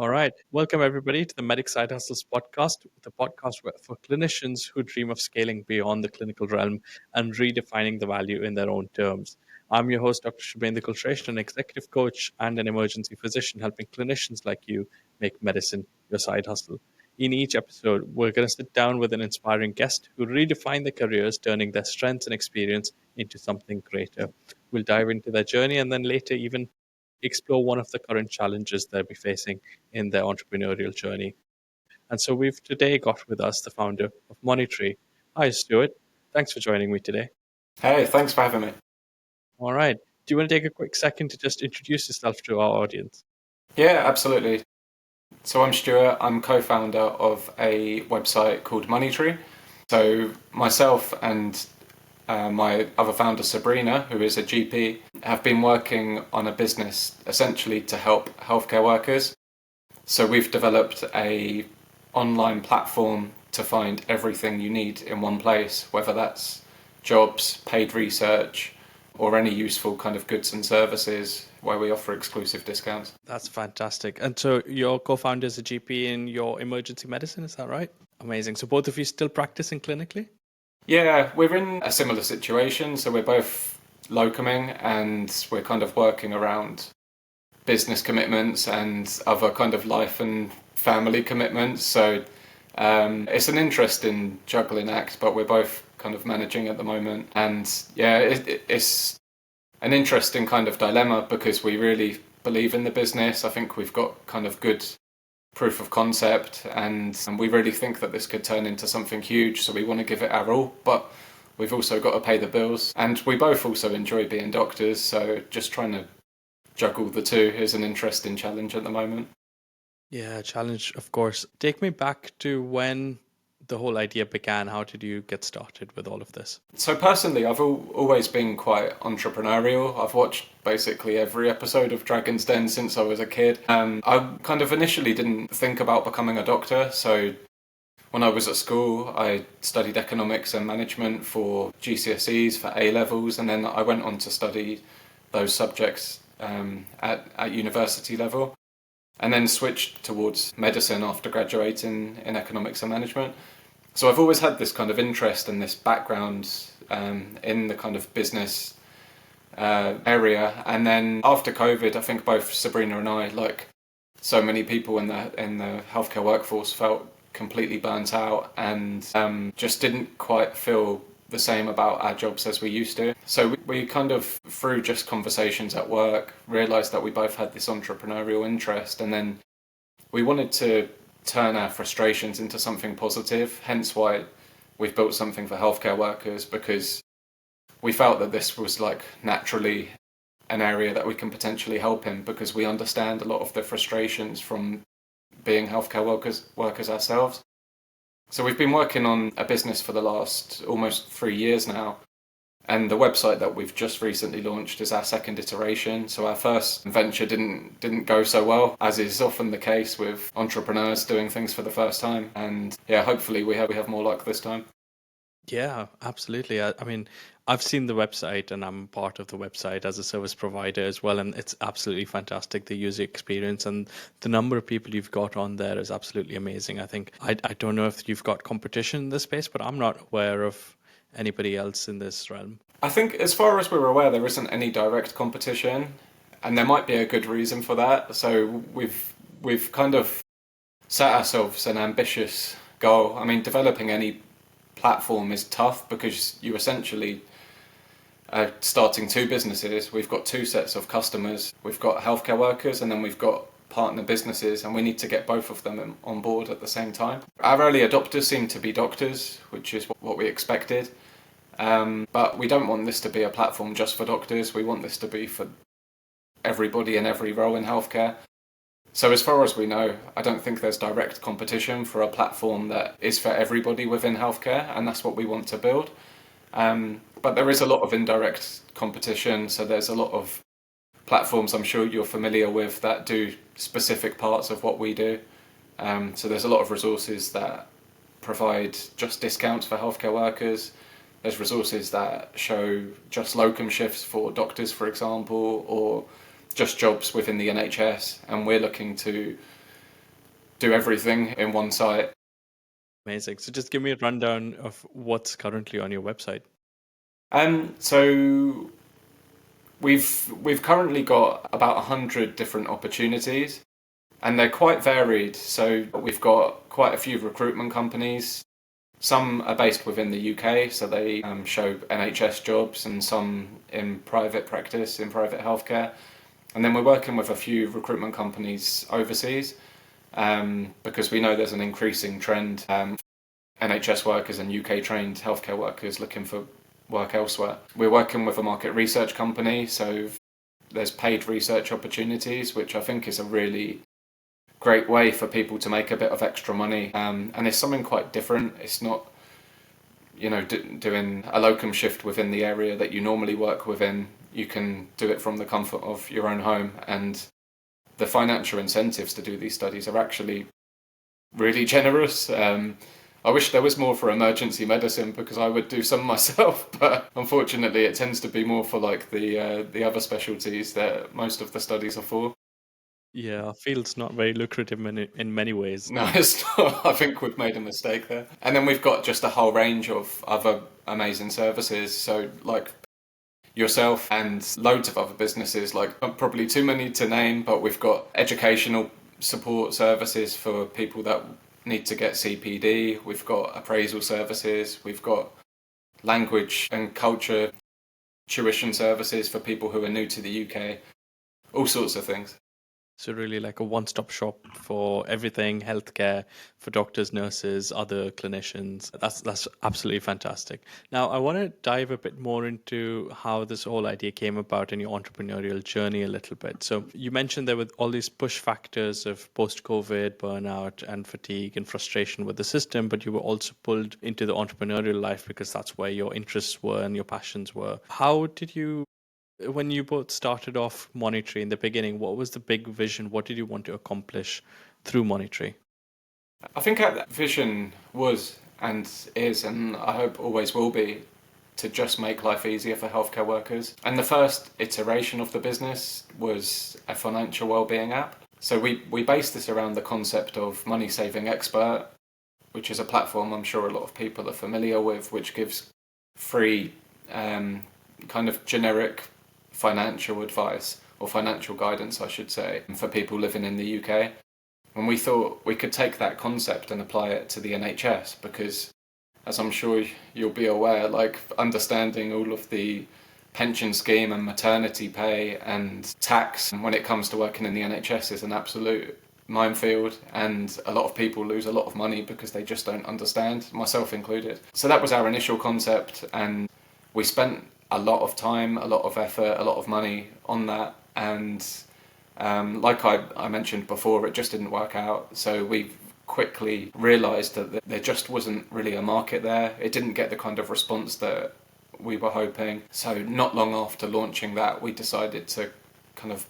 All right. Welcome, everybody, to the Medic Side Hustles podcast, the podcast for clinicians who dream of scaling beyond the clinical realm and redefining the value in their own terms. I'm your host, Dr. Shubhendu Kulshreshtha, an executive coach and an emergency physician, helping clinicians like you make medicine your side hustle. In each episode, we're going to sit down with an inspiring guest who redefine their careers, turning their strengths and experience into something greater. We'll dive into their journey and then later even explore one of the current challenges they'll be facing in their entrepreneurial journey. And so we've today got with us the founder of Monitree. Hi, Stuart. Thanks for joining me today. Hey, thanks for having me. All right. Do you want to take a quick second to just introduce yourself to our audience? Yeah, absolutely. So I'm Stuart. I'm co-founder of a website called Monitree. So myself and my other founder, Sabrina, who is a GP, have been working on a business essentially to help healthcare workers. So we've developed a online platform to find everything you need in one place, whether that's jobs, paid research, or any useful kind of goods and services where we offer exclusive discounts. That's fantastic. And so your co-founder is a GP in your emergency medicine, is that right? Amazing. So both of you still practicing clinically? Yeah, we're in a similar situation. So we're both locuming and we're kind of working around business commitments and other kind of life and family commitments. So it's an interesting juggling act, but we're both kind of managing at the moment. And yeah, it's an interesting kind of dilemma because we really believe in the business. I think we've got kind of good proof of concept and we really think that this could turn into something huge. So we want to give it our all, but we've also got to pay the bills. And we both also enjoy being doctors. So just trying to juggle the two is an interesting challenge at the moment. Yeah, challenge, of course. Take me back to when the whole idea began. How did you get started with all of this? So personally, I've always been quite entrepreneurial. I've watched basically every episode of Dragon's Den since I was a kid. I kind of initially didn't think about becoming a doctor. So when I was at school, I studied economics and management for GCSEs, for A-levels, and then I went on to study those subjects at university level, and then switched towards medicine after graduating in economics and management. So I've always had this kind of interest and this background in the kind of business area. And then after COVID, I think both Sabrina and I, like so many people in the healthcare workforce, felt completely burnt out and just didn't quite feel the same about our jobs as we used to. So we kind of, through just conversations at work, realised that we both had this entrepreneurial interest, and then we wanted to turn our frustrations into something positive, hence why we've built something for healthcare workers, because we felt that this was like naturally an area that we can potentially help in, because we understand a lot of the frustrations from being healthcare workers ourselves. So we've been working on a business for the last almost 3 years now. And the website that we've just recently launched is our second iteration. So our first venture didn't go so well, as is often the case with entrepreneurs doing things for the first time. And yeah, hopefully we have more luck this time. Yeah, absolutely. I mean, I've seen the website and I'm part of the website as a service provider as well. And it's absolutely fantastic. The user experience and the number of people you've got on there is absolutely amazing. I think, I don't know if you've got competition in this space, but I'm not aware of anybody else in this realm. I think as far as we're aware, there isn't any direct competition, and there might be a good reason for that. So we've kind of set ourselves an ambitious goal. I mean, developing any platform is tough because you essentially are starting two businesses. We've got two sets of customers. We've got healthcare workers and then we've got partner businesses, and we need to get both of them on board at the same time. Our early adopters seem to be doctors, which is what we expected. But we don't want this to be a platform just for doctors. We want this to be for everybody in every role in healthcare. So as far as we know, I don't think there's direct competition for a platform that is for everybody within healthcare, and that's what we want to build. But there is a lot of indirect competition, so there's a lot of platforms I'm sure you're familiar with that do specific parts of what we do. So there's a lot of resources that provide just discounts for healthcare workers. There's resources that show just locum shifts for doctors, for example, or just jobs within the NHS, and we're looking to do everything in one site. Amazing. So just give me a rundown of what's currently on your website. So we've currently got about 100 different opportunities, and they're quite varied. So we've got quite a few recruitment companies. Some are based within the UK, so they show NHS jobs, and some in private practice, in private healthcare. And then we're working with a few recruitment companies overseas, because we know there's an increasing trend. NHS workers and UK trained healthcare workers looking for work elsewhere. We're working with a market research company, so there's paid research opportunities, which I think is a really great way for people to make a bit of extra money. And it's something quite different. It's not, doing a locum shift within the area that you normally work within. You can do it from the comfort of your own home, and the financial incentives to do these studies are actually really generous. I wish there was more for emergency medicine, because I would do some myself, but unfortunately it tends to be more for like the other specialties that most of the studies are for. Yeah, our field's not very lucrative in many ways. No, it's not. I think we've made a mistake there. And then we've got just a whole range of other amazing services. So like yourself and loads of other businesses, like probably too many to name, but we've got educational support services for people that need to get CPD. We've got appraisal services. We've got language and culture tuition services for people who are new to the UK. All sorts of things. So really like a one-stop shop for everything, healthcare, for doctors, nurses, other clinicians. That's absolutely fantastic. Now, I want to dive a bit more into how this whole idea came about in your entrepreneurial journey a little bit. So you mentioned there were all these push factors of post-COVID, burnout and fatigue and frustration with the system, but you were also pulled into the entrepreneurial life because that's where your interests were and your passions were. How did you when you both started off Monitree in the beginning, what was the big vision? What did you want to accomplish through Monitree? I think that vision was and is, and I hope always will be, to just make life easier for healthcare workers. And the first iteration of the business was a financial wellbeing app. So we based this around the concept of Money Saving Expert, which is a platform I'm sure a lot of people are familiar with, which gives free kind of generic financial advice, or financial guidance I should say, for people living in the UK. And we thought we could take that concept and apply it to the NHS, because as I'm sure you'll be aware, like understanding all of the pension scheme and maternity pay and tax when it comes to working in the NHS is an absolute minefield, and a lot of people lose a lot of money because they just don't understand, myself included. So that was our initial concept, and we spent a lot of time, a lot of effort, a lot of money on that, and like I mentioned before, it just didn't work out. So we quickly realised that there just wasn't really a market there. It didn't get the kind of response that we were hoping. So not long after launching that, we decided to kind of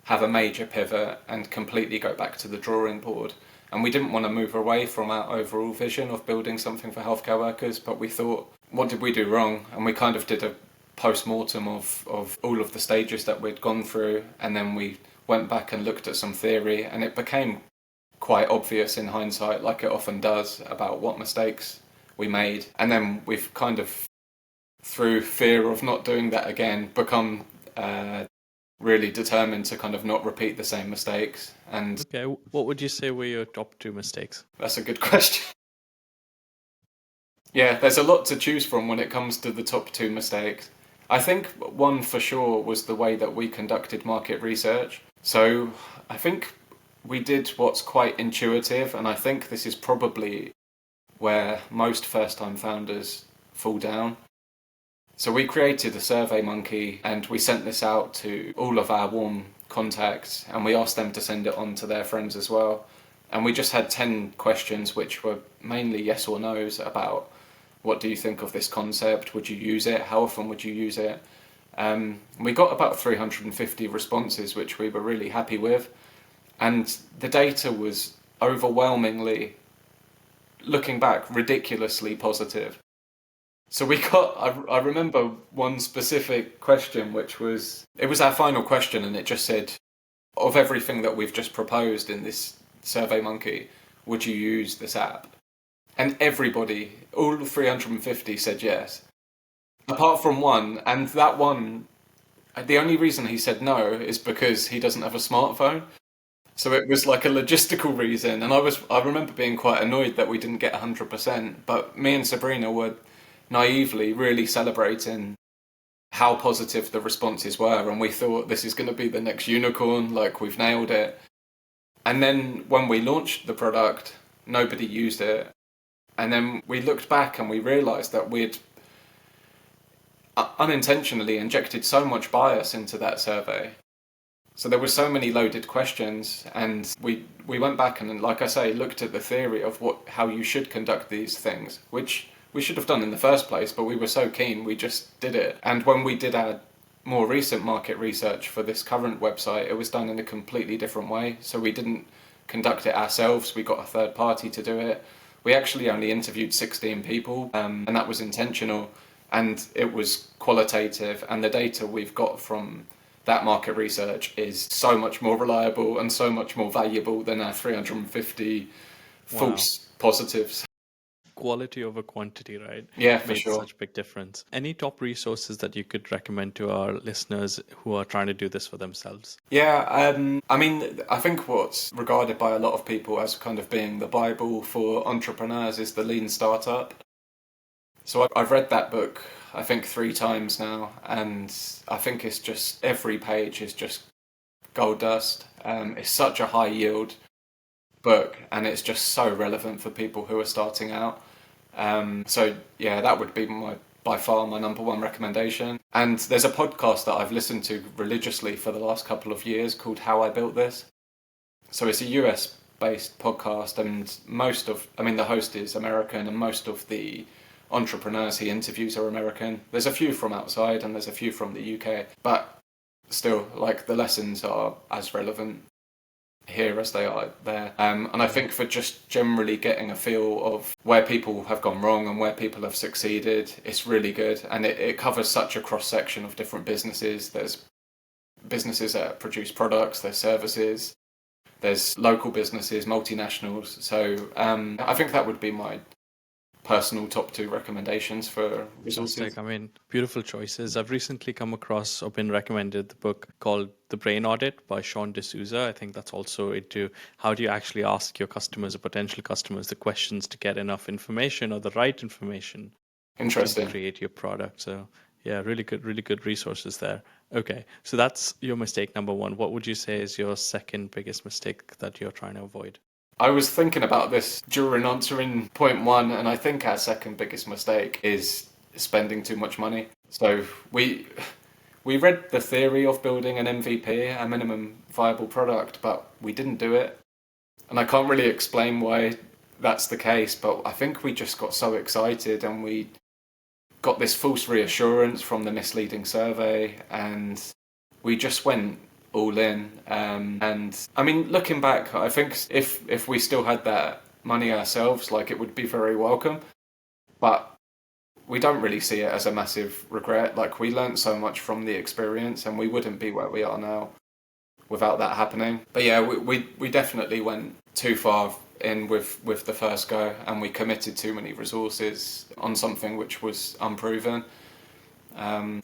have a major pivot and completely go back to the drawing board. And we didn't want to move away from our overall vision of building something for healthcare workers, but we thought, what did we do wrong? And we kind of did a post-mortem of all of the stages that we'd gone through, and then we went back and looked at some theory, and it became quite obvious in hindsight, like it often does, about what mistakes we made. And then we've kind of, through fear of not doing that again, become really determined to kind of not repeat the same mistakes. And Okay, what would you say were your top 2 mistakes? that's a good question. Yeah, there's a lot to choose from when it comes to the top 2 mistakes. I think one for sure was the way that we conducted market research. So I think we did what's quite intuitive, and I think this is probably where most first-time founders fall down. So we created a survey monkey, and we sent this out to all of our warm contacts, and we asked them to send it on to their friends as well. And we just had 10 questions, which were mainly yes or no's about, what do you think of this concept? Would you use it? How often would you use it? We got about 350 responses, which we were really happy with. And the data was overwhelmingly, looking back, ridiculously positive. So we got, I remember one specific question, which was, it was our final question, and it just said, of everything that we've just proposed in this SurveyMonkey, would you use this app? And everybody, all 350 said yes. Apart from one, and that one, the only reason he said no is because he doesn't have a smartphone. So it was like a logistical reason, and I remember being quite annoyed that we didn't get 100%, but me and Sabrina were naively really celebrating how positive the responses were, and we thought this is going to be the next unicorn, like we've nailed it. And then when we launched the product, nobody used it. And then we looked back and we realized that we'd unintentionally injected so much bias into that survey. So there were so many loaded questions, and we went back and, like I say, looked at the theory of how you should conduct these things, which we should have done in the first place, but we were so keen, we just did it. And when we did our more recent market research for this current website, it was done in a completely different way. So we didn't conduct it ourselves, we got a third party to do it. We actually only interviewed 16 people, and that was intentional, and it was qualitative, and the data we've got from that market research is so much more reliable and so much more valuable than our 350 false positives. Quality over quantity, right? Yeah, for Made sure. such a big difference. Any top resources that you could recommend to our listeners who are trying to do this for themselves? Yeah, I mean, I think what's regarded by a lot of people as kind of being the Bible for entrepreneurs is the Lean Startup. So I've read that book, I think 3 times now, and I think it's just, every page is just gold dust. It's such a high yield book, and it's just so relevant for people who are starting out. So yeah, that would be by far my number one recommendation. And there's a podcast that I've listened to religiously for the last couple of years called How I Built This. So it's a US based podcast, and the host is American, and most of the entrepreneurs he interviews are American. There's a few from outside and there's a few from the UK, but still, like, the lessons are as relevant here as they are there. And I think for just generally getting a feel of where people have gone wrong and where people have succeeded, it's really good. And it covers such a cross section of different businesses. There's businesses that produce products, there's services, there's local businesses, multinationals. So I think that would be my personal top 2 recommendations for resources. Fantastic. I mean, beautiful choices. I've recently come across or been recommended the book called The Brain Audit by Sean D'Souza. I think that's also into how do you actually ask your customers or potential customers the questions to get enough information or the right information Interesting. to create your product. So yeah, really good resources there. Okay, so that's your mistake number 1. What would you say is your second biggest mistake that you're trying to avoid? I was thinking about this during answering point 1, and I think our second biggest mistake is spending too much money. So we read the theory of building an MVP, a minimum viable product, but we didn't do it. And I can't really explain why that's the case, but I think we just got so excited and we got this false reassurance from the misleading survey, and we just went all in. And I mean, looking back, I think if we still had that money ourselves, like, it would be very welcome. But we don't really see it as a massive regret. Like, we learned so much from the experience, and we wouldn't be where we are now without that happening. But yeah, we definitely went too far in with the first go, and we committed too many resources on something which was unproven.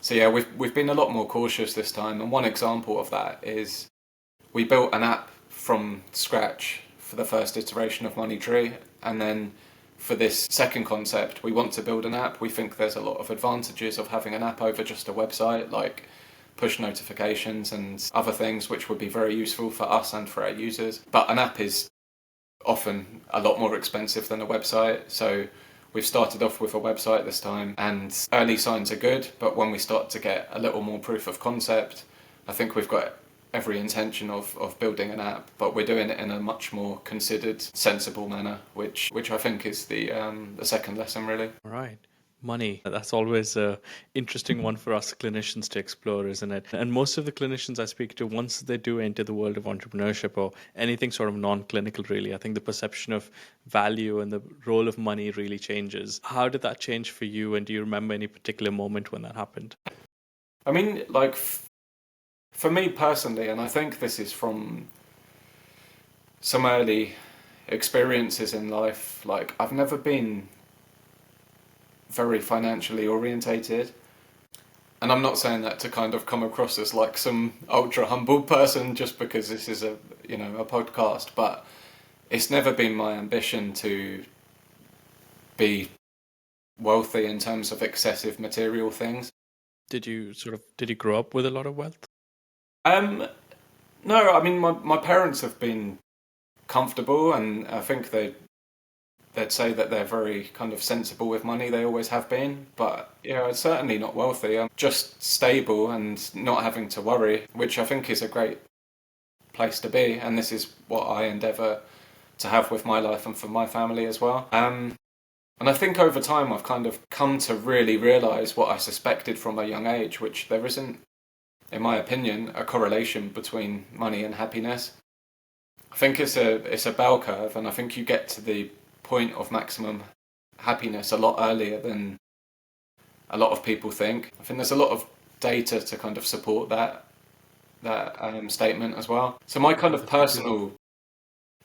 So yeah, we've been a lot more cautious this time, and one example of that is we built an app from scratch for the first iteration of Monitree, and then for this second concept, we want to build an app. We think there's a lot of advantages of having an app over just a website, like push notifications and other things which would be very useful for us and for our users. But an app is often a lot more expensive than a website, so we've started off with a website this time, and early signs are good, but when we start to get a little more proof of concept, I think we've got every intention of building an app, but we're doing it in a much more considered, sensible manner, which I think is the second lesson, really. All right. Money. That's always an interesting one for us clinicians to explore, isn't it? And most of the clinicians I speak to, once they do enter the world of entrepreneurship or anything sort of non-clinical, really, I think the perception of value and the role of money really changes. How did that change for you? And do you remember any particular moment when that happened? I mean, like, for me personally, and I think this is from some early experiences in life. Like, I've never been very financially orientated. And I'm not saying that to kind of come across as like some ultra humble person just because this is a podcast, but it's never been my ambition to be wealthy in terms of excessive material things. Did you grow up with a lot of wealth? No, I mean my parents have been comfortable, and I think they'd say that they're very kind of sensible with money. They always have been, but yeah, I'm certainly not wealthy. I'm just stable and not having to worry, which I think is a great place to be, and this is what I endeavour to have with my life and for my family as well. And I think over time I've kind of come to really realise what I suspected from a young age, which there isn't, in my opinion, a correlation between money and happiness. I think it's a bell curve, and I think you get to the point of maximum happiness a lot earlier than a lot of people think. I think there's a lot of data to kind of support that statement as well. So my kind of personal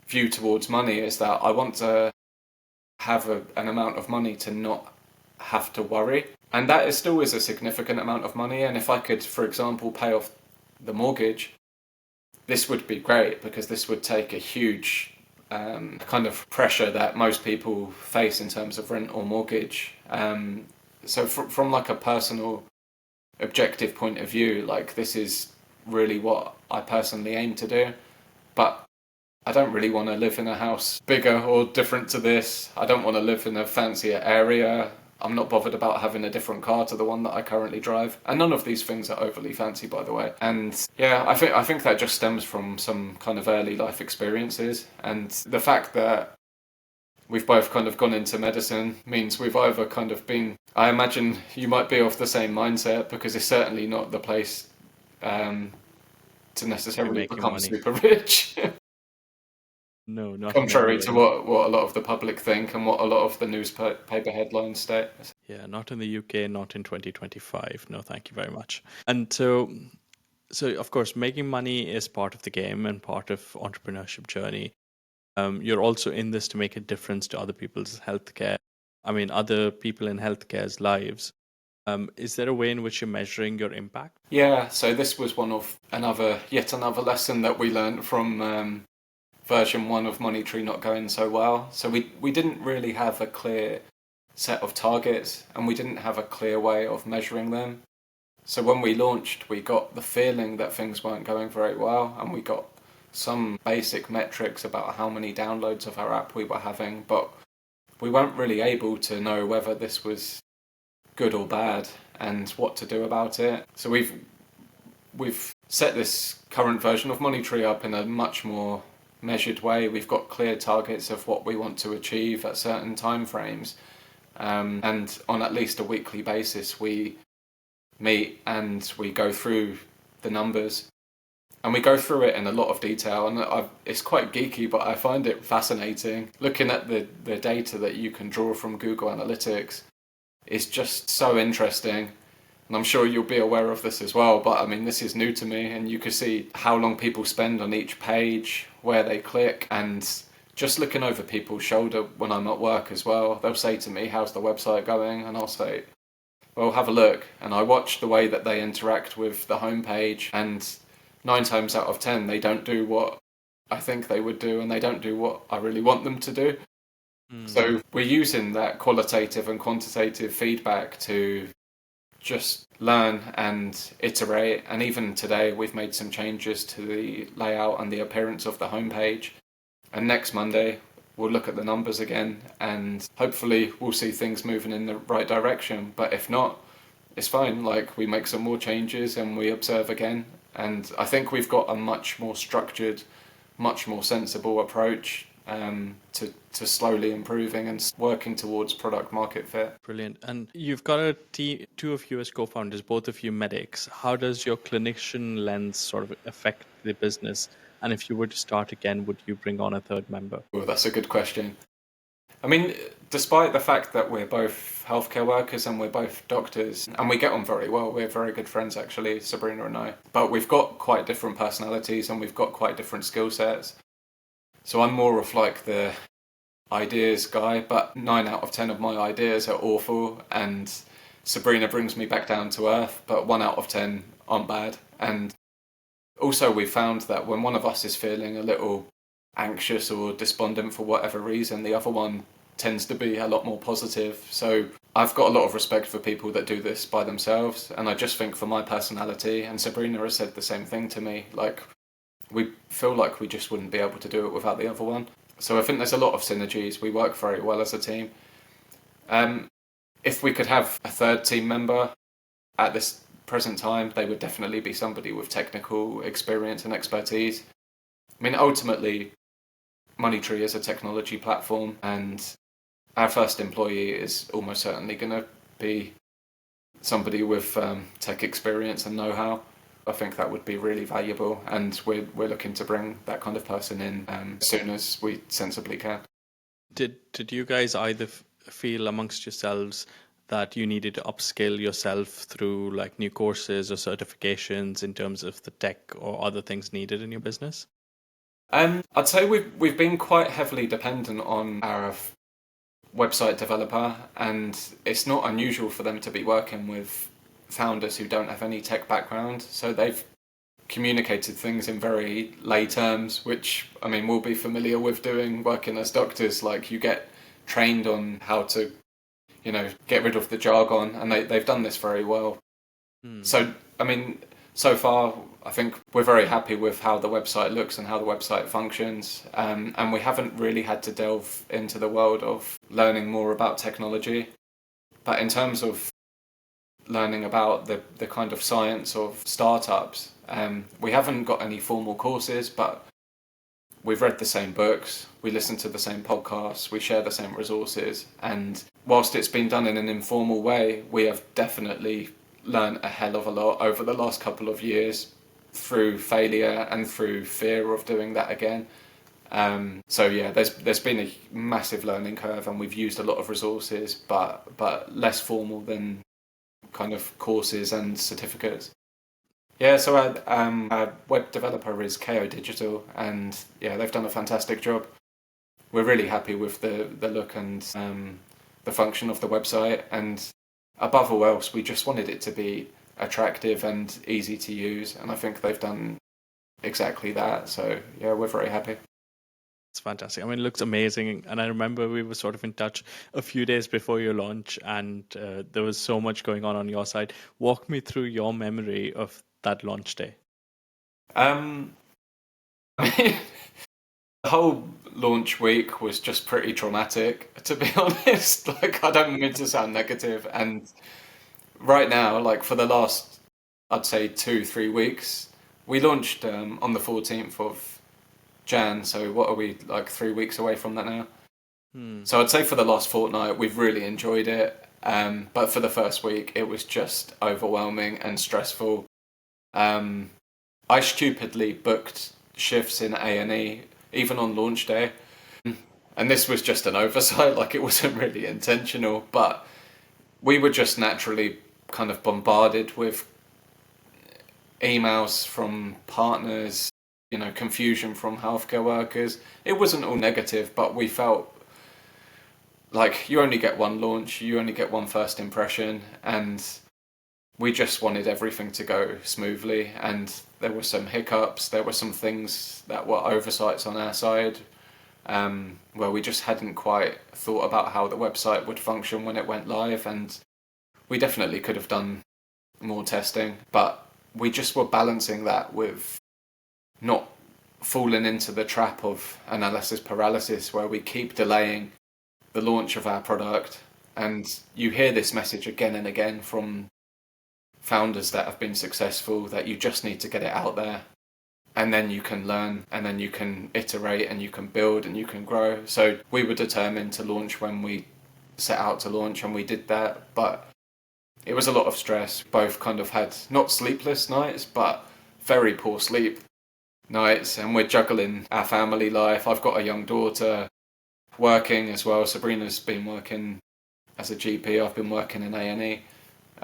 view towards money is that I want to have an amount of money to not have to worry. And that is still is a significant amount of money. And if I could, for example, pay off the mortgage, this would be great because this would take a huge kind of pressure that most people face in terms of rent or mortgage. So from like a personal objective point of view, like this is really what I personally aim to do. But I don't really want to live in a house bigger or different to this. I don't want to live in a fancier area. I'm not bothered about having a different car to the one that I currently drive. And none of these things are overly fancy, by the way. And yeah, I think that just stems from some kind of early life experiences. And the fact that we've both kind of gone into medicine means we've either kind of been... I imagine you might be of the same mindset, because it's certainly not the place to necessarily become super rich. No, not contrary to what a lot of the public think and what a lot of the newspaper headlines state. Yeah, not in the UK, not in 2025. No, thank you very much. And so of course, making money is part of the game and part of entrepreneurship journey. You're also in this to make a difference to other people's healthcare. I mean, other people in healthcare's lives. Is there a way in which you're measuring your impact? Yeah, so this was yet another lesson that we learned from version 1 of Monitree not going so well. So we didn't really have a clear set of targets, and we didn't have a clear way of measuring them. So when we launched, we got the feeling that things weren't going very well, and we got some basic metrics about how many downloads of our app we were having, but we weren't really able to know whether this was good or bad and what to do about it. So we've set this current version of Monitree up in a much more measured way. We've got clear targets of what we want to achieve at certain time frames, and on at least a weekly basis we meet and we go through the numbers, and we go through it in a lot of detail. And it's quite geeky, but I find it fascinating looking at the data that you can draw from Google Analytics. It's just so interesting. And I'm sure you'll be aware of this as well, but I mean, this is new to me, and you can see how long people spend on each page, where they click, and just looking over people's shoulder when I'm at work as well. They'll say to me, "How's the website going?" And I'll say, "Well, have a look." And I watch the way that they interact with the homepage, and 9 times out of 10, they don't do what I think they would do, and they don't do what I really want them to do. So we're using that qualitative and quantitative feedback to just learn and iterate. And even today we've made some changes to the layout and the appearance of the homepage, and next Monday we'll look at the numbers again, and hopefully we'll see things moving in the right direction. But if not, it's fine. Like, we make some more changes and we observe again, and I think we've got a much more structured, much more sensible approach to slowly improving and working towards product market fit. Brilliant. And you've got a team, 2 of you as co-founders, both of you medics. How does your clinician lens sort of affect the business? And if you were to start again, would you bring on a third member? Well, that's a good question. I mean, despite the fact that we're both healthcare workers and we're both doctors, and we get on very well, we're very good friends actually, Sabrina and I, but we've got quite different personalities and we've got quite different skill sets. So I'm more of like the ideas guy, but 9 out of 10 of my ideas are awful, and Sabrina brings me back down to earth, but 1 out of 10 aren't bad. And also we found that when one of us is feeling a little anxious or despondent for whatever reason, the other one tends to be a lot more positive. So I've got a lot of respect for people that do this by themselves, and I just think for my personality, and Sabrina has said the same thing to me, like we feel like we just wouldn't be able to do it without the other one. So I think there's a lot of synergies. We work very well as a team. If we could have a third team member at this present time, they would definitely be somebody with technical experience and expertise. I mean, ultimately, Monitree is a technology platform, and our first employee is almost certainly going to be somebody with tech experience and know-how. I think that would be really valuable, and we're looking to bring that kind of person in as soon as we sensibly can. Did you guys either feel amongst yourselves that you needed to upskill yourself through like new courses or certifications in terms of the tech or other things needed in your business? I'd say we've been quite heavily dependent on our website developer, and it's not unusual for them to be working with founders who don't have any tech background. So they've communicated things in very lay terms, which I mean we'll be familiar with doing working as doctors. Like you get trained on how to, get rid of the jargon, and they've done this very well. So I mean, so far I think we're very happy with how the website looks and how the website functions, and we haven't really had to delve into the world of learning more about technology. But in terms of learning about the kind of science of startups, we haven't got any formal courses, but we've read the same books, we listen to the same podcasts, we share the same resources, and whilst it's been done in an informal way, we have definitely learned a hell of a lot over the last couple of years through failure and through fear of doing that again. So yeah, there's been a massive learning curve, and we've used a lot of resources, but less formal than kind of courses and certificates. Yeah, so our web developer is KO Digital, and yeah, they've done a fantastic job. We're really happy with the look and the function of the website, and above all else, we just wanted it to be attractive and easy to use, and I think they've done exactly that. So yeah, we're very happy. It's fantastic. I mean, it looks amazing. And I remember we were sort of in touch a few days before your launch, and there was so much going on your side. Walk me through your memory of that launch day. Um, the whole launch week was just pretty traumatic, to be honest. Like, I don't mean to sound negative, and right now, like for the last, I'd say 2-3 weeks, we launched on the 14th of Jan, so what are we, like 3 weeks away from that now? So I'd say for the last fortnight, we've really enjoyed it. But for the first week, it was just overwhelming and stressful. I stupidly booked shifts in A&E, even on launch day. And this was just an oversight, like it wasn't really intentional, but we were just naturally kind of bombarded with emails from partners, confusion from healthcare workers. It wasn't all negative, but we felt like you only get one launch, you only get one first impression, and we just wanted everything to go smoothly. And there were some hiccups, there were some things that were oversights on our side, where we just hadn't quite thought about how the website would function when it went live, and we definitely could have done more testing, but we just were balancing that with not falling into the trap of analysis paralysis, where we keep delaying the launch of our product. And you hear this message again and again from founders that have been successful, that you just need to get it out there, and then you can learn, and then you can iterate, and you can build, and you can grow. So we were determined to launch when we set out to launch, and we did that, but it was a lot of stress. Both kind of had not sleepless nights, but very poor sleep nights, and we're juggling our family life. I've got a young daughter, working as well. Sabrina's been working as a GP. I've been working in A&E.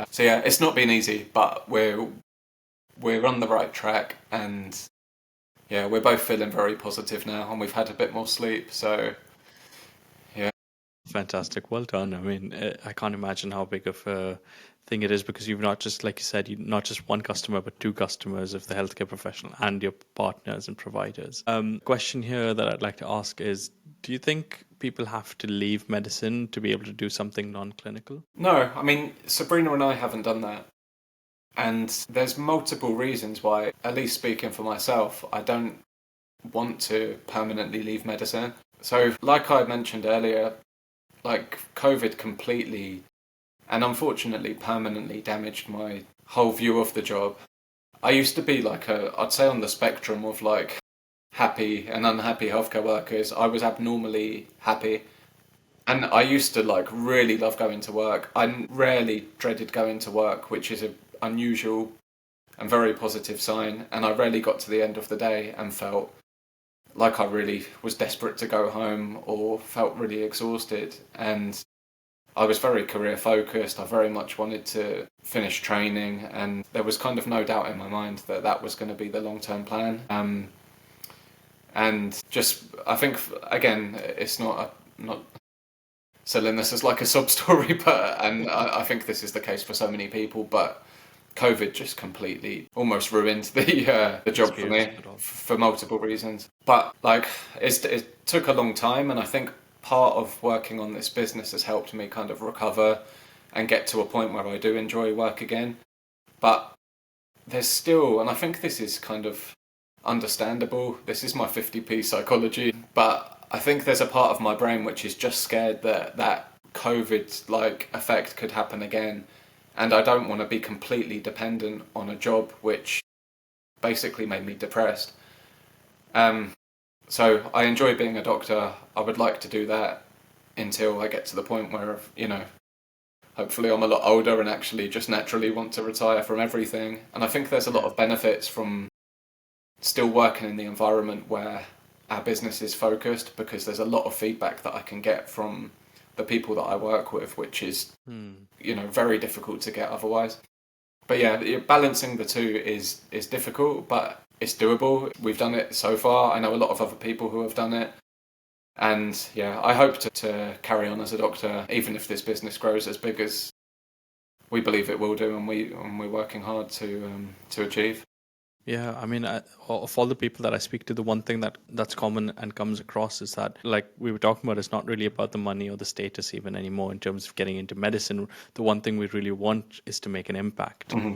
So yeah, it's not been easy, but we're on the right track, and yeah, we're both feeling very positive now, and we've had a bit more sleep. So yeah. Fantastic. Well done. I mean, I can't imagine how big of a thing it is because you've not just, like you said, you not just one customer, but two customers of the healthcare professional and your partners and providers. Question here that I'd like to ask is, do you think people have to leave medicine to be able to do something non-clinical? No, I mean, Sabrina and I haven't done that. And there's multiple reasons why, at least speaking for myself, I don't want to permanently leave medicine. So, like I mentioned earlier, like COVID completely and unfortunately permanently damaged my whole view of the job. I used to be like I'd say on the spectrum of like happy and unhappy healthcare workers. I was abnormally happy. And I used to like really love going to work. I rarely dreaded going to work, which is an unusual and very positive sign. And I rarely got to the end of the day and felt like I really was desperate to go home or felt really exhausted. And I was very career focused. I very much wanted to finish training, and there was kind of no doubt in my mind that that was going to be the long term plan. And just, I think, again, it's not selling this as like a sub story, but and I think this is the case for so many people, but COVID just completely almost ruined the job for me for multiple reasons. But like it took a long time, and I think part of working on this business has helped me kind of recover and get to a point where I do enjoy work again. But there's still, and I think this is kind of understandable. This is my 50p psychology, but I think there's a part of my brain which is just scared that that COVID like effect could happen again, and I don't want to be completely dependent on a job which basically made me depressed. So I enjoy being a doctor. I would like to do that until I get to the point where, hopefully I'm a lot older and actually just naturally want to retire from everything. And I think there's a lot of benefits from still working in the environment where our business is focused, because there's a lot of feedback that I can get from the people that I work with, which is, very difficult to get otherwise. But yeah, balancing the two is difficult, but it's doable. We've done it so far. I know a lot of other people who have done it. And yeah, I hope to carry on as a doctor, even if this business grows as big as we believe it will do, and we're working hard to achieve. Yeah, I mean, of all the people that I speak to, the one thing that's common and comes across is that, like we were talking about, it's not really about the money or the status even anymore in terms of getting into medicine. The one thing we really want is to make an impact. Mm-hmm.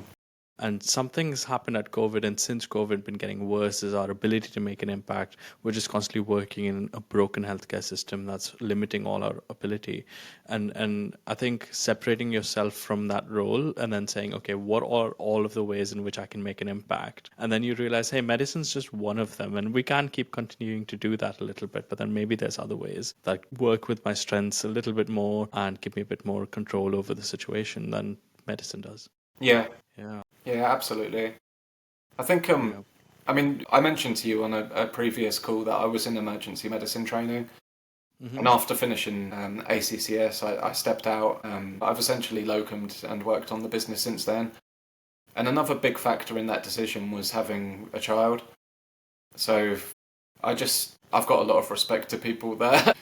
And something's happened at COVID, and since COVID been getting worse, is our ability to make an impact. We're just constantly working in a broken healthcare system that's limiting all our ability. And I think separating yourself from that role and then saying, okay, what are all of the ways in which I can make an impact? And then you realize, hey, medicine's just one of them, and we can keep continuing to do that a little bit, but then maybe there's other ways that work with my strengths a little bit more and give me a bit more control over the situation than medicine does. Yeah. Yeah. Yeah, absolutely. I think, I mean, I mentioned to you on a previous call that I was in emergency medicine training. Mm-hmm. And after finishing ACCS, I stepped out. I've essentially locumed and worked on the business since then. And another big factor in that decision was having a child. So I've got a lot of respect to people that,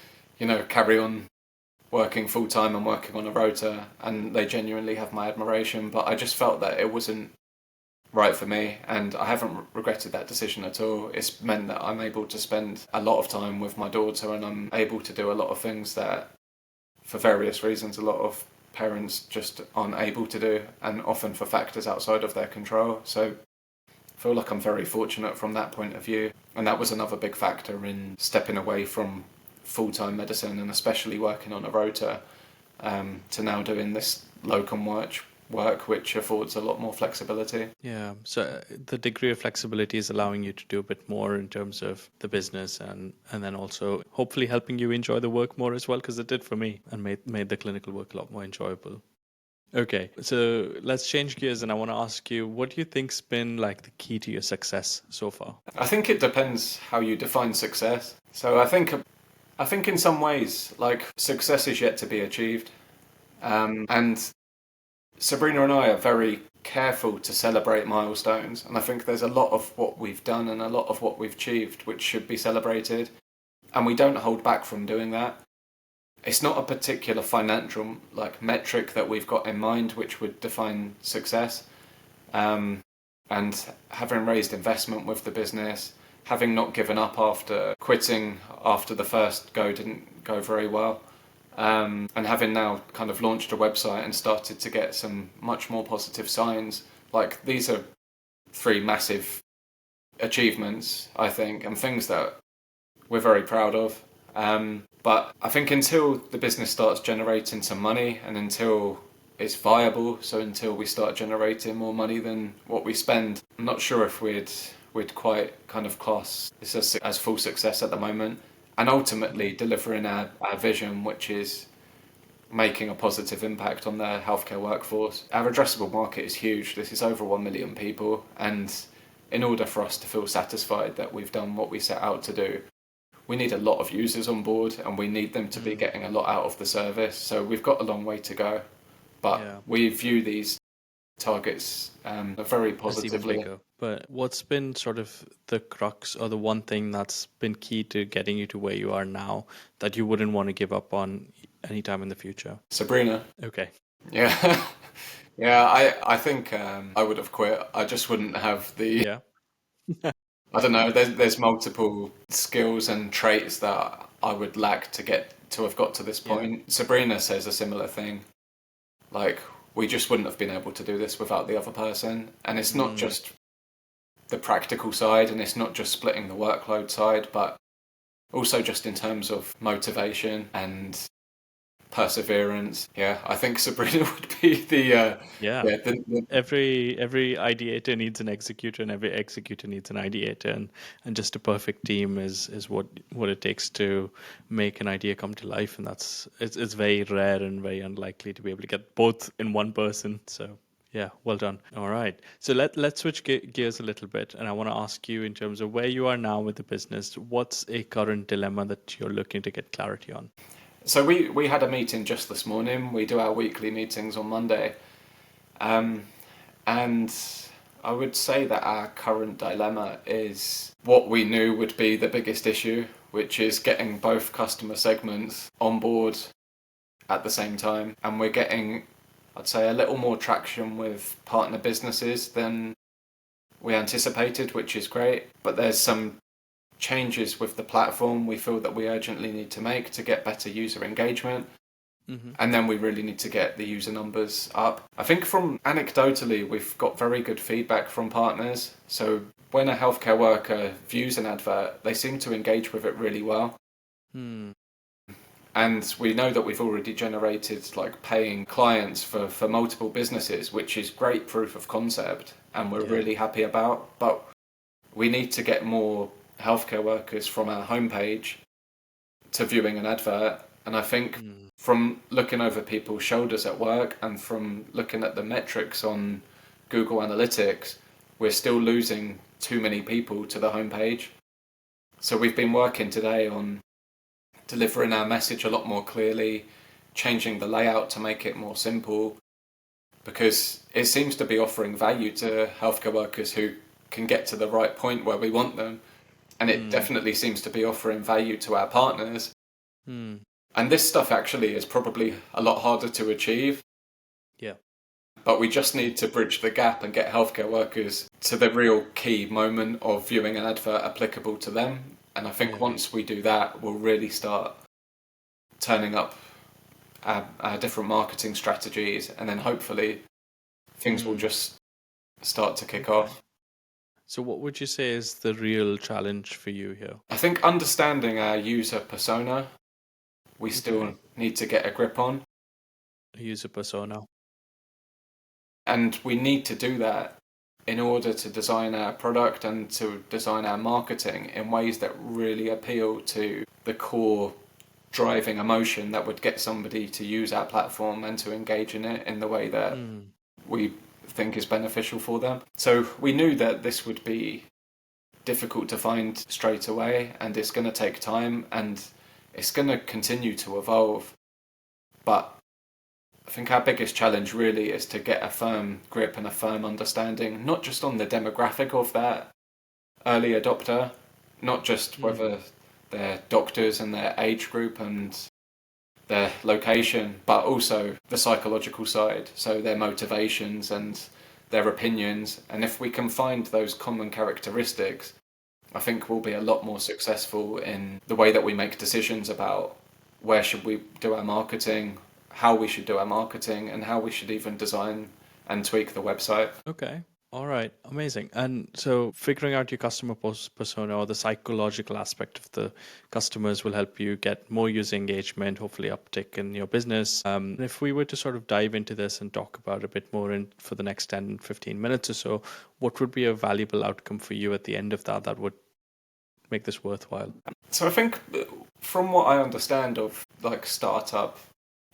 carry on working full time and working on a rota, and they genuinely have my admiration. But I just felt that it wasn't right for me, and I haven't regretted that decision at all. It's meant that I'm able to spend a lot of time with my daughter, and I'm able to do a lot of things that, for various reasons, a lot of parents just aren't able to do, and often for factors outside of their control. So I feel like I'm very fortunate from that point of view, and that was another big factor in stepping away from full-time medicine, and especially working on a rota, to now doing this locum work, which affords a lot more flexibility. Yeah, so the degree of flexibility is allowing you to do a bit more in terms of the business, and then also hopefully helping you enjoy the work more as well, because it did for me, and made the clinical work a lot more enjoyable. Okay, so let's change gears, and I want to ask you, what do you think's been like the key to your success so far? I think it depends how you define success. So I think in some ways, like, success is yet to be achieved, and Sabrina and I are very careful to celebrate milestones, and I think there's a lot of what we've done and a lot of what we've achieved which should be celebrated, and we don't hold back from doing that. It's not a particular financial metric that we've got in mind which would define success. And having raised investment with the business, having not given up after quitting after the first go didn't go very well, and having now kind of launched a website and started to get some much more positive signs, these are three massive achievements, I think, and things that we're very proud of. But I think until the business starts generating some money and until it's viable, so until we start generating more money than what we spend, I'm not sure if we'd quite kind of class this as full success at the moment. And ultimately delivering our vision, which is making a positive impact on the healthcare workforce. Our addressable market is huge. This is over 1 million people. And in order for us to feel satisfied that we've done what we set out to do, we need a lot of users on board and we need them to be getting a lot out of the service. So we've got a long way to go. But we view these targets very positively. But what's been sort of the crux or the one thing that's been key to getting you to where you are now that you wouldn't want to give up on anytime in the future? Sabrina. Okay. Yeah. Yeah, I think I would have quit. I just wouldn't have the... Yeah. I don't know, there's multiple skills and traits that I would lack to have got to this point. Sabrina says a similar thing. We just wouldn't have been able to do this without the other person. And it's not just the practical side and it's not just splitting the workload side, but also just in terms of motivation and perseverance. Yeah, I think Sabrina would be the every ideator needs an executor and every executor needs an ideator, and just a perfect team is what it takes to make an idea come to life, and it's very rare and very unlikely to be able to get both in one person. So yeah, well done. All right, so let's switch gears a little bit, and I want to ask you, in terms of where you are now with the business, what's a current dilemma that you're looking to get clarity on? So we had a meeting just this morning. We do our weekly meetings on Monday. And I would say that our current dilemma is what we knew would be the biggest issue, which is getting both customer segments on board at the same time. And we're getting, I'd say, a little more traction with partner businesses than we anticipated, which is great. But there's some changes with the platform we feel that we urgently need to make to get better user engagement. And then we really need to get the user numbers up. I think from anecdotally, we've got very good feedback from partners. So when a healthcare worker views an advert, they seem to engage with it really well. And we know that we've already generated paying clients for multiple businesses, which is great proof of concept and we're really happy about. But we need to get more healthcare workers from our homepage to viewing an advert. And I think from looking over people's shoulders at work and from looking at the metrics on Google Analytics, we're still losing too many people to the homepage. So we've been working today on delivering our message a lot more clearly, changing the layout to make it more simple, because it seems to be offering value to healthcare workers who can get to the right point where we want them. And it definitely seems to be offering value to our partners. And this stuff actually is probably a lot harder to achieve. Yeah. But we just need to bridge the gap and get healthcare workers to the real key moment of viewing an advert applicable to them. And I think once we do that, we'll really start turning up our different marketing strategies. And then hopefully things will just start to kick off. So what would you say is the real challenge for you here? I think understanding our user persona, we still need to get a grip on. User persona. And we need to do that in order to design our product and to design our marketing in ways that really appeal to the core driving emotion that would get somebody to use our platform and to engage in it in the way that we think is beneficial for them. So we knew that this would be difficult to find straight away, and it's going to take time and it's going to continue to evolve. But I think our biggest challenge really is to get a firm grip and a firm understanding, not just on the demographic of that early adopter, not just whether they're doctors and their age group and their location, but also the psychological side, so their motivations and their opinions. And if we can find those common characteristics, I think we'll be a lot more successful in the way that we make decisions about where should we do our marketing, how we should do our marketing, and how we should even design and tweak the website. Okay. All right. Amazing. And so figuring out your customer persona or the psychological aspect of the customers will help you get more user engagement, hopefully uptick in your business. If we were to sort of dive into this and talk about a bit more for the next 10, 15 minutes or so, what would be a valuable outcome for you at the end of that would make this worthwhile? So I think from what I understand of like startup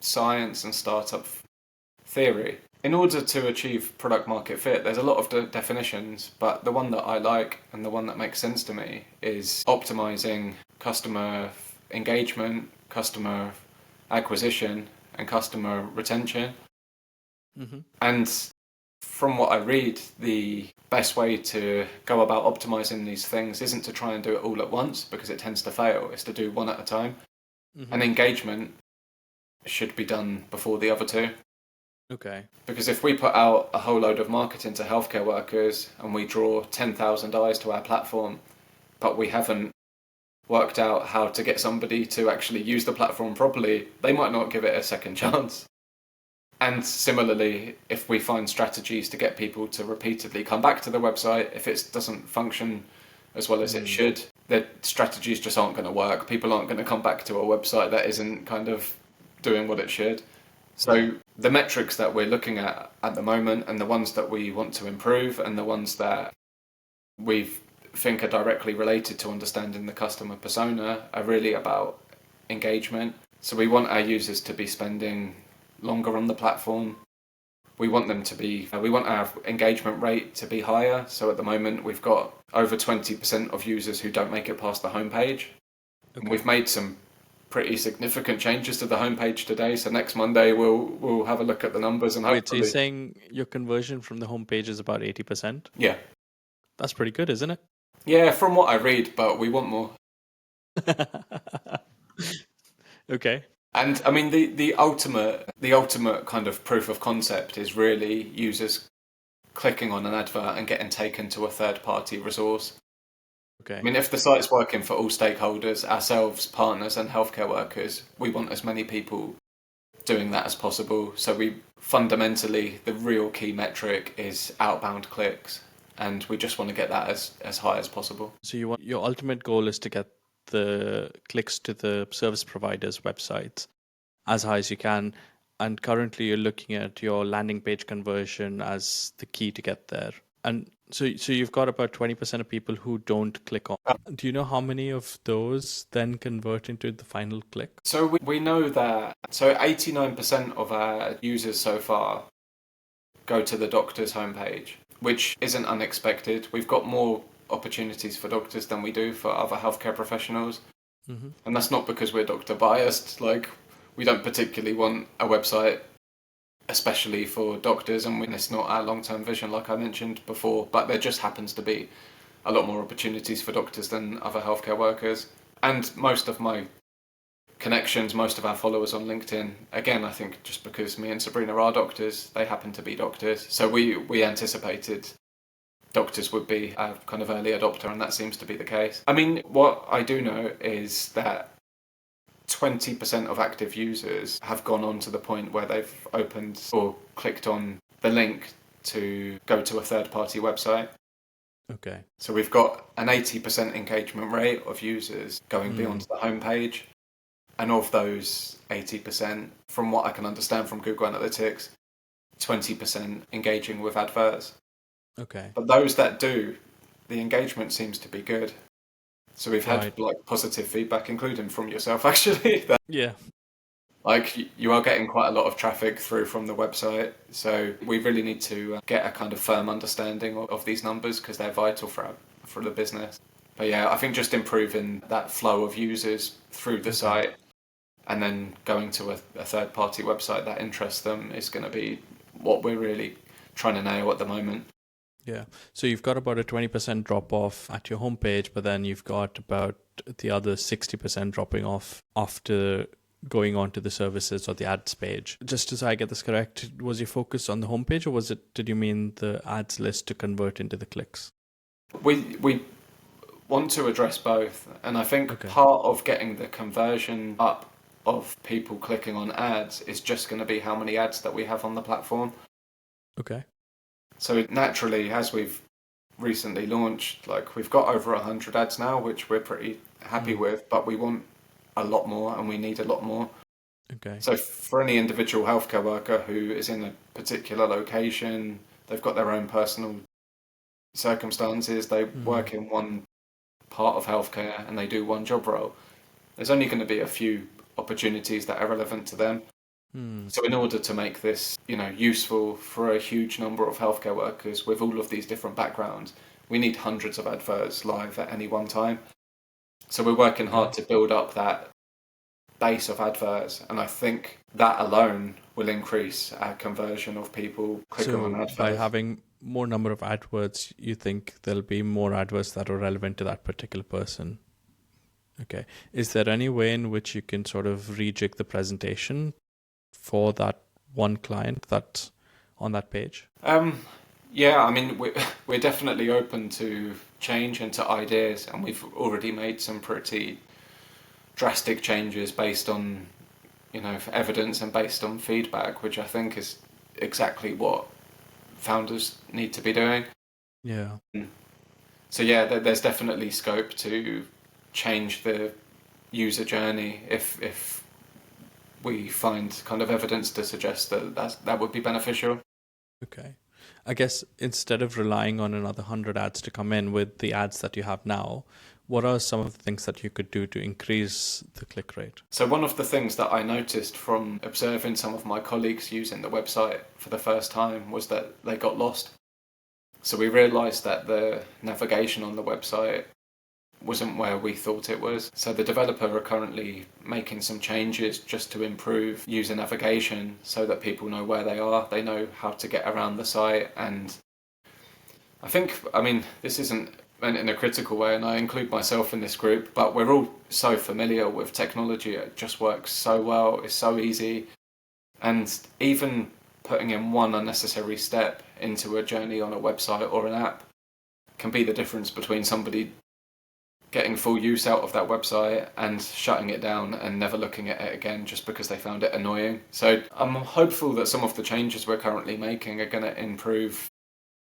science and startup theory, in order to achieve product market fit, there's a lot of definitions, but the one that I like and the one that makes sense to me is optimizing customer engagement, customer acquisition, and customer retention. Mm-hmm. And from what I read, the best way to go about optimizing these things isn't to try and do it all at once, because it tends to fail. It's to do one at a time. Mm-hmm. And engagement should be done before the other two. Okay. Because if we put out a whole load of marketing to healthcare workers and we draw 10,000 eyes to our platform, but we haven't worked out how to get somebody to actually use the platform properly, they might not give it a second chance. And similarly, if we find strategies to get people to repeatedly come back to the website, if it doesn't function as well as it should, the strategies just aren't going to work. People aren't going to come back to a website that isn't kind of doing what it should. So the metrics that we're looking at the moment, and the ones that we want to improve, and the ones that we think are directly related to understanding the customer persona, are really about engagement. So we want our users to be spending longer on the platform. We want our engagement rate to be higher. So at the moment, we've got over 20% of users who don't make it past the homepage. Okay. And we've made some pretty significant changes to the homepage today. So next Monday, we'll have a look at the numbers and hopefully... Wait, so you're saying your conversion from the homepage is about 80%? Yeah. That's pretty good, isn't it? Yeah, from what I read, but we want more. Okay. And I mean, the ultimate kind of proof of concept is really users clicking on an advert and getting taken to a third-party resource. Okay. I mean, if the site's working for all stakeholders, ourselves, partners, and healthcare workers, we want as many people doing that as possible. So fundamentally, the real key metric is outbound clicks, and we just want to get that as high as possible. So your ultimate goal is to get the clicks to the service providers' websites as high as you can. And currently you're looking at your landing page conversion as the key to get there. And so you've got about 20% of people who don't click on. Do you know how many of those then convert into the final click? So we know that 89% of our users so far go to the doctor's homepage, which isn't unexpected. We've got more opportunities for doctors than we do for other healthcare professionals. Mm-hmm. And that's not because we're doctor biased. Like, we don't particularly want a website especially for doctors, and it's not our long-term vision, like I mentioned before, but there just happens to be a lot more opportunities for doctors than other healthcare workers. And most of my connections, most of our followers on LinkedIn, again, I think just because me and Sabrina are doctors, they happen to be doctors. So we anticipated doctors would be a kind of early adopter, and that seems to be the case. I mean, what I do know is that 20% of active users have gone on to the point where they've opened or clicked on the link to go to a third-party website. Okay. So we've got an 80% engagement rate of users going beyond the homepage. And of those 80%, from what I can understand from Google Analytics, 20% engaging with adverts. Okay. But those that do, the engagement seems to be good. So we've had positive feedback, including from yourself, actually. Yeah. Like, you are getting quite a lot of traffic through from the website. So we really need to get a kind of firm understanding of these numbers, because they're vital for the business. But yeah, I think just improving that flow of users through the site and then going to a third-party website that interests them is going to be what we're really trying to nail at the moment. Yeah. So you've got about a 20% drop off at your homepage, but then you've got about the other 60% dropping off after going on to the services or the ads page. Just as I get this correct, was your focus on the homepage, or did you mean the ads list to convert into the clicks? We want to address both, and I think Okay. part of getting the conversion up of people clicking on ads is just going to be how many ads that we have on the platform. Okay. So naturally, as we've recently launched, like we've got over 100 ads now, which we're pretty happy with, but we want a lot more and we need a lot more. Okay. So for any individual healthcare worker who is in a particular location, they've got their own personal circumstances, they work in one part of healthcare and they do one job role, there's only going to be a few opportunities that are relevant to them. So in order to make this, useful for a huge number of healthcare workers with all of these different backgrounds, we need hundreds of adverts live at any one time. So we're working hard to build up that base of adverts, and I think that alone will increase our conversion of people clicking on adverts. By having more number of adverts, you think there'll be more adverts that are relevant to that particular person? Okay. Is there any way in which you can sort of rejig the presentation for that one client that's on that page? Yeah, I mean, we're definitely open to change and to ideas, and we've already made some pretty drastic changes based on, evidence and based on feedback, which I think is exactly what founders need to be doing. Yeah. So yeah, there's definitely scope to change the user journey if we find kind of evidence to suggest that would be beneficial. Okay. I guess instead of relying on another 100 ads to come in with the ads that you have now, what are some of the things that you could do to increase the click rate? So one of the things that I noticed from observing some of my colleagues using the website for the first time was that they got lost. So we realised that the navigation on the website wasn't where we thought it was. So the developer are currently making some changes just to improve user navigation so that people know where they are, they know how to get around the site. And I mean, this isn't meant in a critical way, and I include myself in this group, but we're all so familiar with technology. It just works so well, it's so easy. And even putting in one unnecessary step into a journey on a website or an app can be the difference between somebody getting full use out of that website and shutting it down and never looking at it again just because they found it annoying. So I'm hopeful that some of the changes we're currently making are going to improve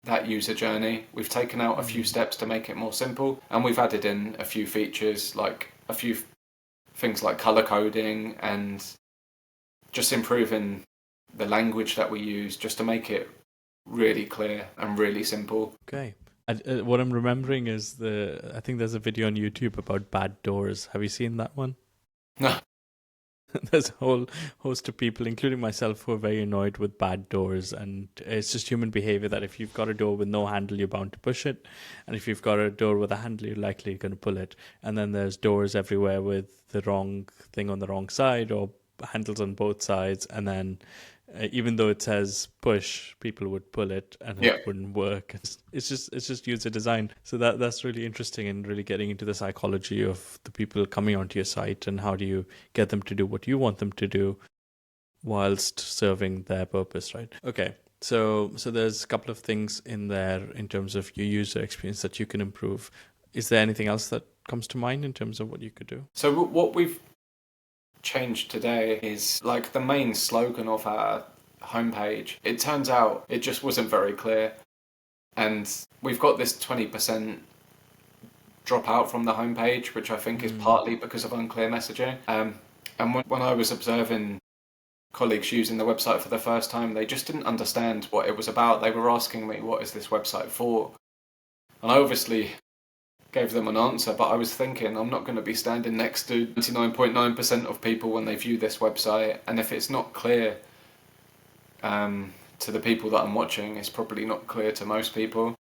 that user journey. We've taken out a few steps to make it more simple, and we've added in a few features, like a few things like color coding and just improving the language that we use just to make it really clear and really simple. Okay. What I'm remembering is I think there's a video on YouTube about bad doors. Have you seen that one? No. There's a whole host of people, including myself, who are very annoyed with bad doors. And it's just human behavior that if you've got a door with no handle, you're bound to push it. And if you've got a door with a handle, you're likely going to pull it. And then there's doors everywhere with the wrong thing on the wrong side or handles on both sides. And then even though it says push, people would pull it and it wouldn't work. It's just user design. So that's really interesting and really getting into the psychology of the people coming onto your site and how do you get them to do what you want them to do whilst serving their purpose, right? Okay. So there's a couple of things in there in terms of your user experience that you can improve. Is there anything else that comes to mind in terms of what you could do? So what we've changed today is like the main slogan of our homepage. It turns out it just wasn't very clear, and we've got this 20% drop out from the homepage, which I think is partly because of unclear messaging. And when I was observing colleagues using the website for the first time, they just didn't understand what it was about. They were asking me, what is this website for? And I obviously gave them an answer, but I was thinking I'm not going to be standing next to 99.9% of people when they view this website, and if it's not clear to the people that I'm watching, it's probably not clear to most people.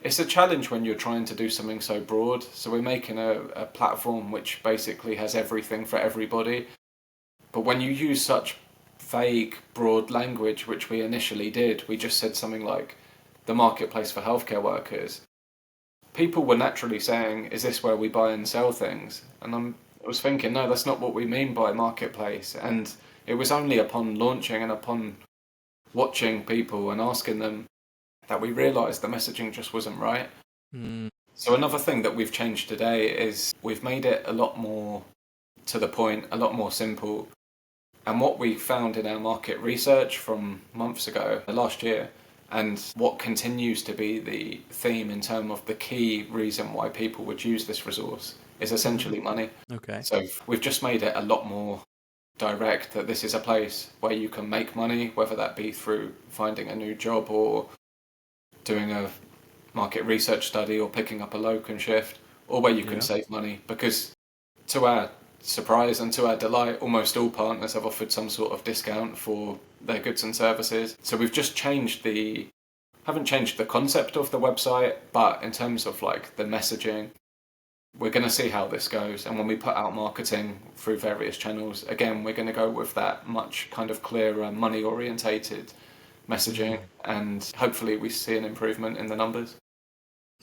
It's a challenge when you're trying to do something so broad. So we're making a platform which basically has everything for everybody. But when you use such vague, broad language, which we initially did, we just said something like the marketplace for healthcare workers. People were naturally saying, is this where we buy and sell things? And I was thinking, no, that's not what we mean by marketplace. And it was only upon launching and upon watching people and asking them that we realised the messaging just wasn't right. So another thing that we've changed today is we've made it a lot more to the point, a lot more simple. And what we found in our market research from months ago, last year, and what continues to be the theme in terms of the key reason why people would use this resource is essentially money. Okay. So we've just made it a lot more direct that this is a place where you can make money, whether that be through finding a new job or doing a market research study or picking up a locum shift, or where you can save money. Because to our surprise and to our delight, almost all partners have offered some sort of discount for their goods and services. So we've just haven't changed the concept of the website, but in terms of like the messaging, we're going to see how this goes. And when we put out marketing through various channels, again, we're going to go with that much kind of clearer, money orientated messaging, and hopefully we see an improvement in the numbers.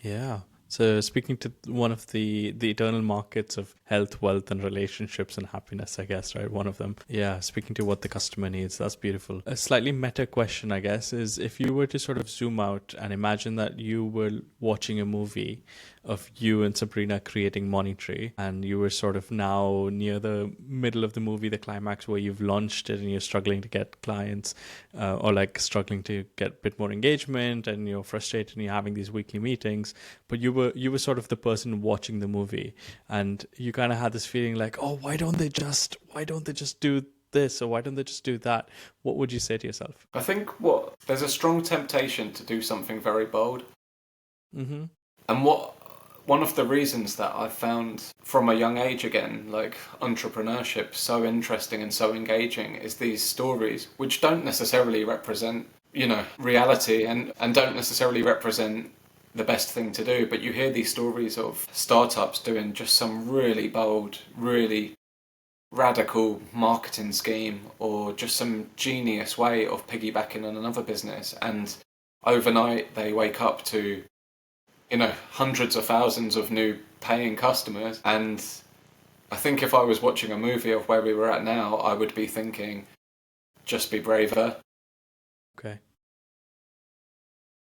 Yeah. So speaking to one of the eternal markets of health, wealth, and relationships and happiness, I guess, right? One of them. Yeah. Speaking to what the customer needs. That's beautiful. A slightly meta question, I guess, is if you were to sort of zoom out and imagine that you were watching a movie of you and Sabrina creating Monitree, and you were sort of now near the middle of the movie, the climax where you've launched it and you're struggling to get clients, or like struggling to get a bit more engagement, and you're frustrated and you're having these weekly meetings, but you were sort of the person watching the movie, and you kind of had this feeling like, oh, why don't they just do this, or why don't they just do that? What would you say to yourself? I think there's a strong temptation to do something very bold. And one of the reasons that I've found from a young age, again, like entrepreneurship, so interesting and so engaging is these stories, which don't necessarily represent, reality and don't necessarily represent the best thing to do. But you hear these stories of startups doing just some really bold, really radical marketing scheme, or just some genius way of piggybacking on another business. And overnight they wake up to hundreds of thousands of new paying customers. And I think if I was watching a movie of where we were at now, I would be thinking, just be braver. Okay.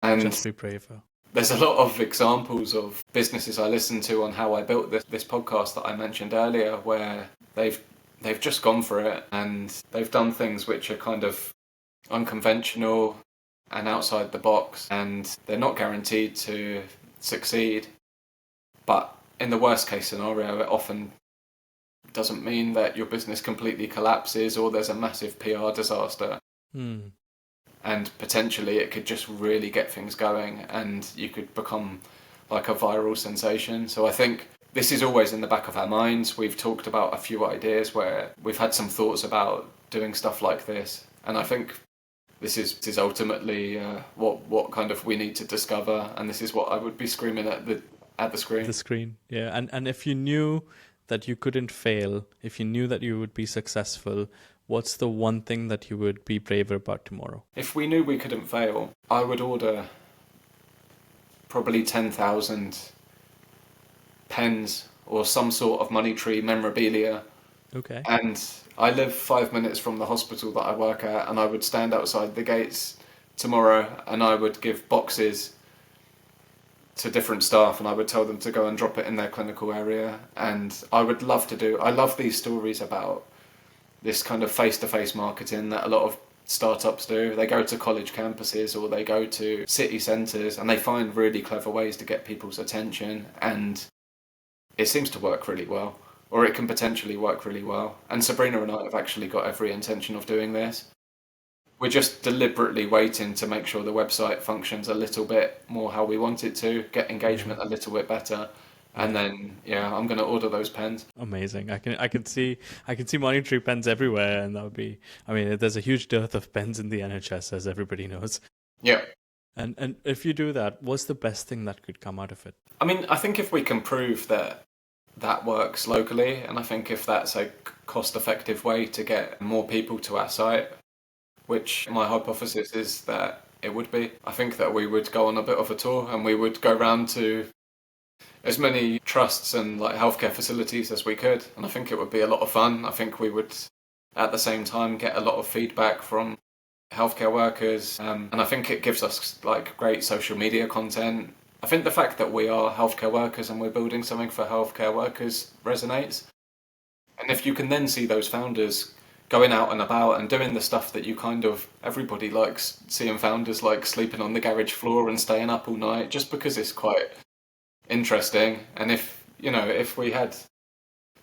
And just be braver. There's a lot of examples of businesses I listened to on how I built this podcast that I mentioned earlier, where they've just gone for it and they've done things which are kind of unconventional and outside the box, and they're not guaranteed to succeed. But in the worst case scenario, it often doesn't mean that your business completely collapses or there's a massive PR disaster. And potentially it could just really get things going and you could become like a viral sensation. So I think this is always in the back of our minds. We've talked about a few ideas where we've had some thoughts about doing stuff like this, and I think this is ultimately what kind of we need to discover, and this is what I would be screaming at the screen. The screen, yeah. And if you knew that you couldn't fail, if you knew that you would be successful, what's the one thing that you would be braver about tomorrow? If we knew we couldn't fail, I would order probably 10,000 pens or some sort of Monitree memorabilia. Okay. And I live 5 minutes from the hospital that I work at, and I would stand outside the gates tomorrow and I would give boxes to different staff and I would tell them to go and drop it in their clinical area. And I love these stories about this kind of face-to-face marketing that a lot of startups do. They go to college campuses or they go to city centres and they find really clever ways to get people's attention, and it seems to work really well, or it can potentially work really well. And Sabrina and I have actually got every intention of doing this. We're just deliberately waiting to make sure the website functions a little bit more how we want it to, get engagement a little bit better. And then, I'm going to order those pens. Amazing. I can see Monitree pens everywhere, and that would be, there's a huge dearth of pens in the NHS, as everybody knows. Yeah. And if you do that, what's the best thing that could come out of it? I mean, I think if we can prove that that works locally, and I think if that's a cost-effective way to get more people to our site, which my hypothesis is that it would be, I think that we would go on a bit of a tour and we would go round to as many trusts and like healthcare facilities as we could, and I think it would be a lot of fun. I think we would at the same time get a lot of feedback from healthcare workers, and I think it gives us like great social media content. I think the fact that we are healthcare workers and we're building something for healthcare workers resonates. And if you can then see those founders going out and about and doing the stuff that you kind of, everybody likes seeing founders like sleeping on the garage floor and staying up all night just because it's quite interesting. And if, you know, if we had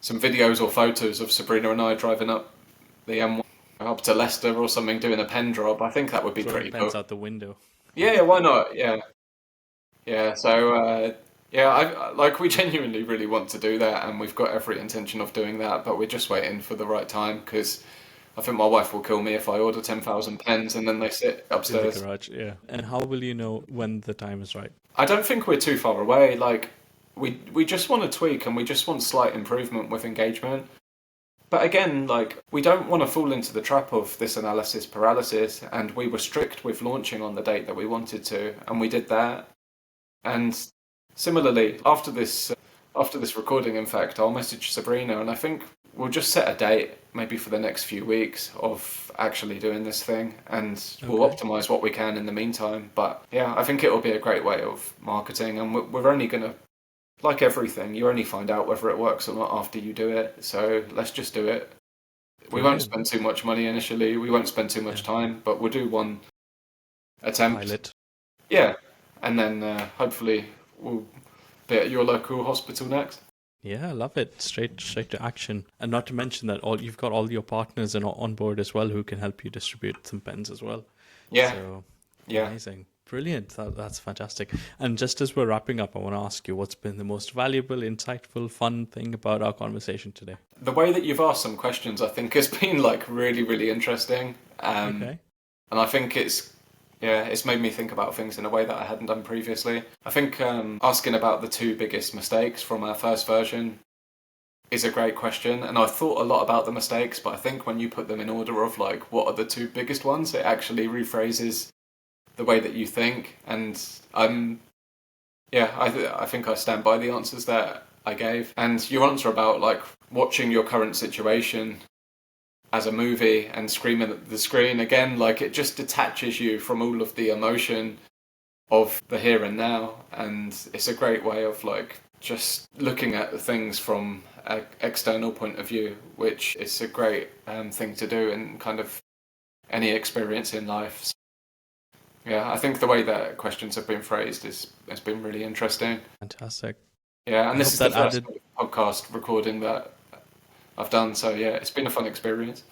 some videos or photos of Sabrina and I driving up the M1 up to Leicester or something doing a pen drop, I think that would be Throwing pretty pens cool. out the window. Yeah, why not? Yeah. Yeah, so yeah, I like we genuinely really want to do that, and we've got every intention of doing that, but we're just waiting for the right time because I think my wife will kill me if I order 10,000 pens and then they sit In the upstairs. garage, yeah. And how will you know when the time is right? I don't think we're too far away. Like we just want to tweak and we just want slight improvement with engagement. But again, like we don't want to fall into the trap of this analysis paralysis, and we were strict with launching on the date that we wanted to, and we did that. And similarly, after this recording, in fact, I'll message Sabrina, and I think we'll just set a date, maybe for the next few weeks, of actually doing this thing, and we'll Okay. optimize what we can in the meantime. But yeah, I think it will be a great way of marketing, and we're only gonna, like everything, you only find out whether it works or not after you do it. So let's just do it. We won't Brilliant. spend too much money initially. We won't spend too Yeah. much time, but we'll do one attempt. Pilot. Yeah, and then hopefully we'll be at your local hospital next. Yeah, I love it. Straight to action. And not to mention that all you've got all your partners and on board as well who can help you distribute some pens as well. Yeah, So yeah. amazing. Brilliant. That's fantastic. And just as we're wrapping up, I want to ask you what's been the most valuable, insightful, fun thing about our conversation today? The way that you've asked some questions, I think, has been like really, really interesting. Okay. And I think it's made me think about things in a way that I hadn't done previously. I think asking about the two biggest mistakes from our first version is a great question, and I thought a lot about the mistakes, but I think when you put them in order of like what are the two biggest ones, it actually rephrases the way that you think. And I think I stand by the answers that I gave. And your answer about like watching your current situation as a movie and screaming at the screen again, like it just detaches you from all of the emotion of the here and now, and it's a great way of like just looking at things from an external point of view, which is a great thing to do in kind of any experience in life. So, yeah, I think the way that questions have been phrased has been really interesting. Fantastic. Yeah, and I this hope is the that first added. podcast recording that I've done, so yeah, it's been a fun experience.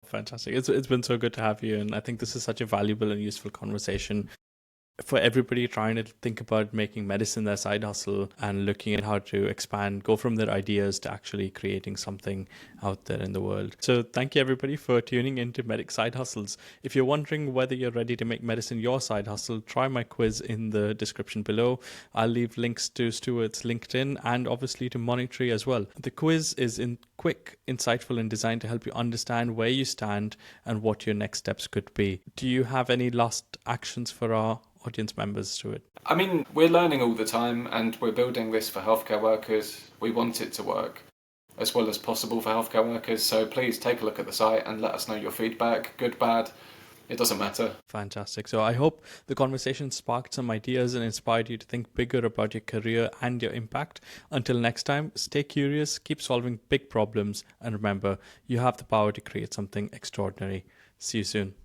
Fantastic. It's been so good to have you, and I think this is such a valuable and useful conversation for everybody trying to think about making medicine their side hustle and looking at how to expand, go from their ideas to actually creating something out there in the world. So thank you everybody for tuning into Medic Side Hustles. If you're wondering whether you're ready to make medicine your side hustle, try my quiz in the description below. I'll leave links to Stuart's LinkedIn and obviously to Monitree as well. The quiz is quick, insightful, and designed to help you understand where you stand and what your next steps could be. Do you have any last actions for our audience members to it? I mean, we're learning all the time and we're building this for healthcare workers. We want it to work as well as possible for healthcare workers. So please take a look at the site and let us know your feedback, good, bad. It doesn't matter. Fantastic. So I hope the conversation sparked some ideas and inspired you to think bigger about your career and your impact. Until next time, stay curious, keep solving big problems, and remember, you have the power to create something extraordinary. See you soon.